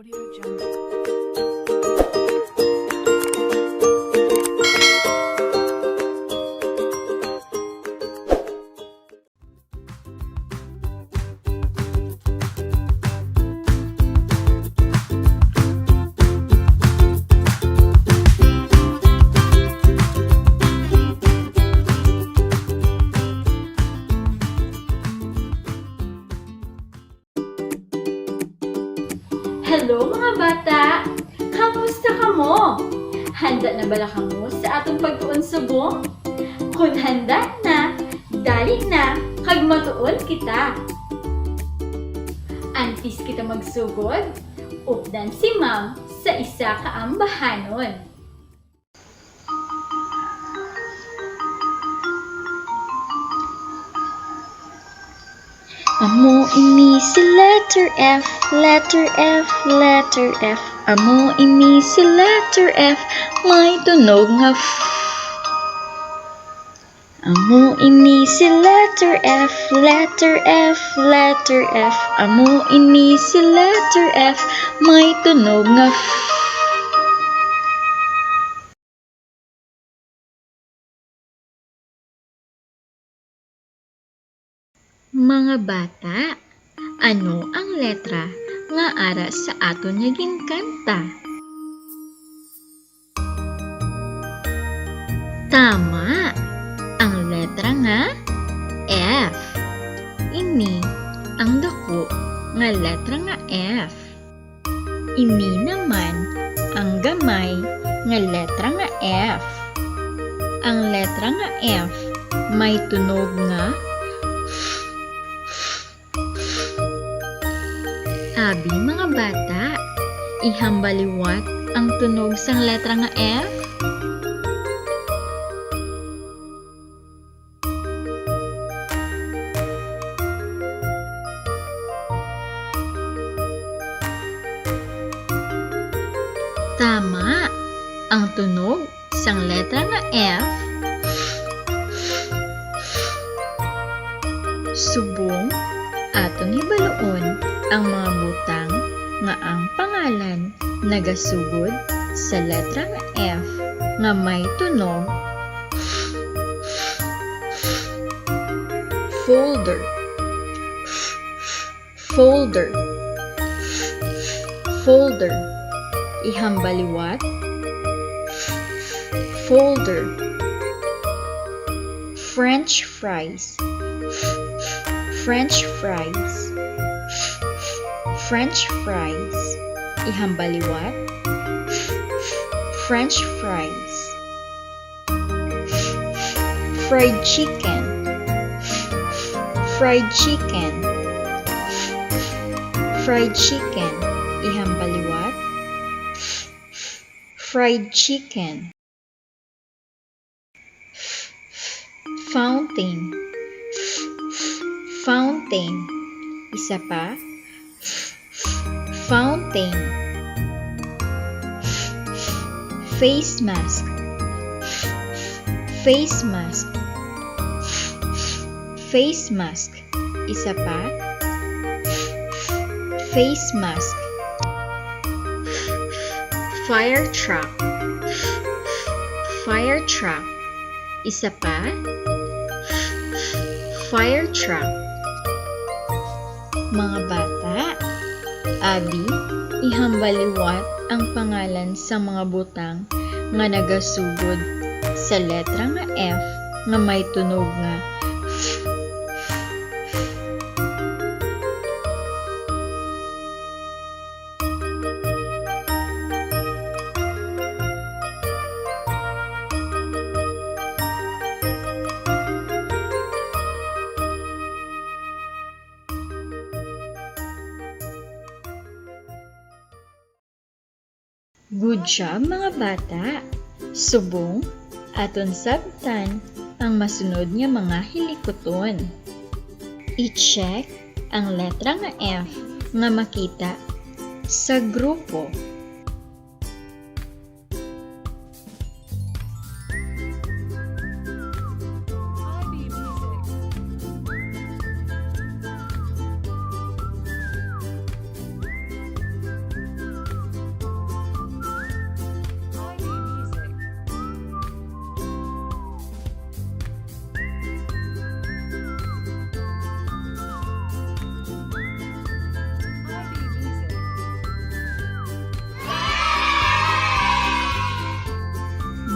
Audio Jungle. Hello mga bata! Kamusta kamo? Handa na bala kamo sa atong pagtuon subong? Kung handa na, dali na, kag matuon kita. Antes kita magsugod, updan si ma'am sa isa ka ambahanon. Amo ini si letter F, letter F, letter F. Amo ini si letter F, may tunog nga F. Amo ini si letter F, letter F, letter F. Amo ini si letter F, may tunog nga F. Mga bata, ano ang letra nga ara sa aton nga ginkanta? Tama! Ang letra nga F. Ini ang dako nga letra nga F. Ini naman ang gamay nga letra nga F. Ang letra nga F may tunog nga Abi mga bata, ihambaliwat ang tunog sang letra nga F. Tama, ang tunog sang letra nga F. Subong aton hibaluon ang mga butang nga ang pangalan nagasugod sa letra nga F nga may tunog folder, folder, folder. Ihambaliwat folder. French fries, French fries, French fries. Ihambaliwat French fries. Fried chicken, fried chicken, fried chicken. Ihambaliwat fried chicken. Fountain, fountain. Isa pa fountain. Face mask, face mask, face mask. Isa pa face mask. Fire truck, fire truck. Isa pa fire truck. Mga bata, abi, ihambaliwat ang pangalan sa mga butang nga nagasugod sa letra nga F nga may tunog nga Good job mga bata! Subong, aton sabtan ang masunod nga mga hilikoton. I-check ang letra nga F nga makita sa grupo.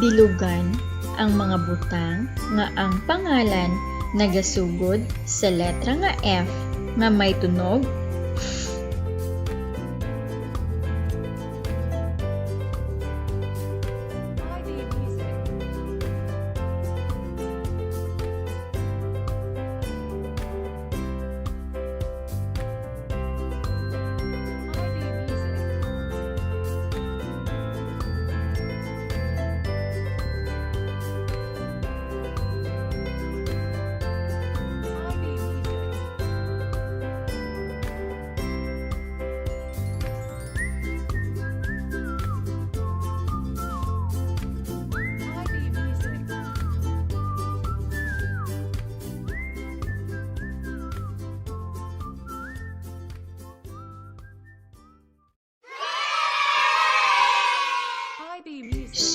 Bilugan ang mga butang nga ang pangalan nagasugod sa letra nga F nga may tunog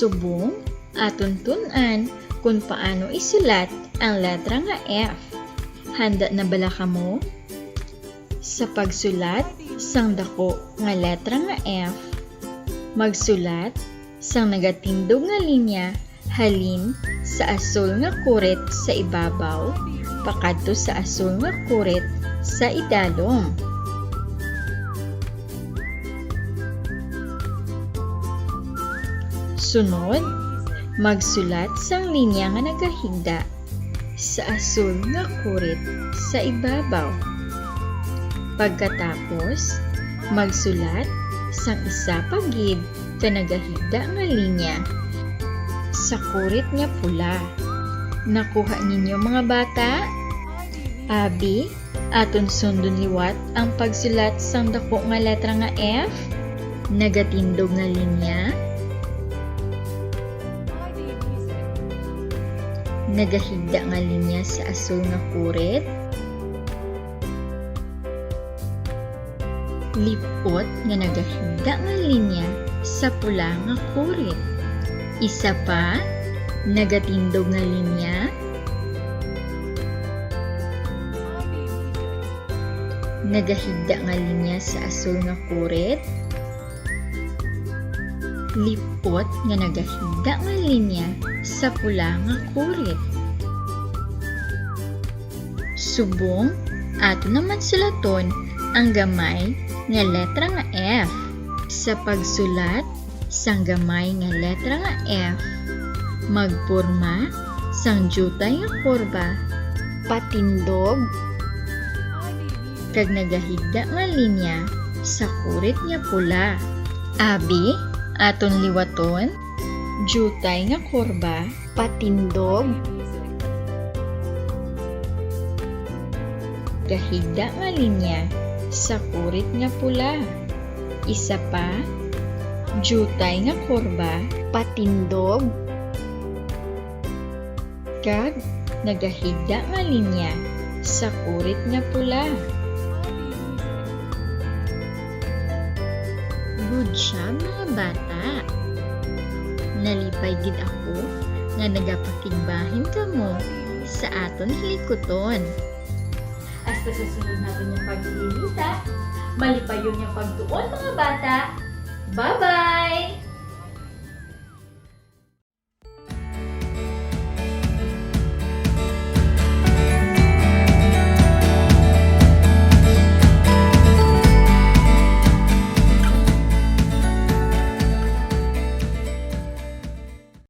subong aton tun-an kung paano isulat ang letra nga F. Handa na bala kamo? Sa pagsulat sang dako nga letra nga F, magsulat sang nagatindog nga linya halin sa asul nga kuret sa ibabaw pakadto sa asul nga kuret sa idalom. Sunod, magsulat sang linya nga nagahigda sa asul nga kuret sa ibabaw. Pagkatapos, magsulat sang isa pagid ka nagahigda nga linya sa kuret nga pula. Nakuha ninyo mga bata? Abi, aton sundon liwat ang pagsulat sang dako nga letra nga F, nagatindog nga linya, nagahigda nga linya sa asul nga kuret, lipot nga nagahigda nga linya sa pula nga kuret. Isa pa, nagatindog nga linya, nagahigda nga linya sa asul nga kuret, lipot nga nagahigda nga linya sa pula nga kuret. Subong, ato naman sulaton ang gamay nga letra nga F. Sa pagsulat sang gamay nga letra nga F, magporma sang jutay nga kurba, patindog kag nagahigda nga linya sa kuret nga pula. Abi, aton liwaton, jutay nga kurba, patindog, gahigda nga linya sa kuret nga pula. Isa pa, jutay nga kurba, patindog, kag nagahigda nga linya sa kuret nga pula. Good job mga bata! Nalipay gid ako nga nagapakigbahin kamo sa aton hilikoton. Hasta sa sunod natin yung paglilita, malipayon yung pagtuon mga bata. Bye-bye!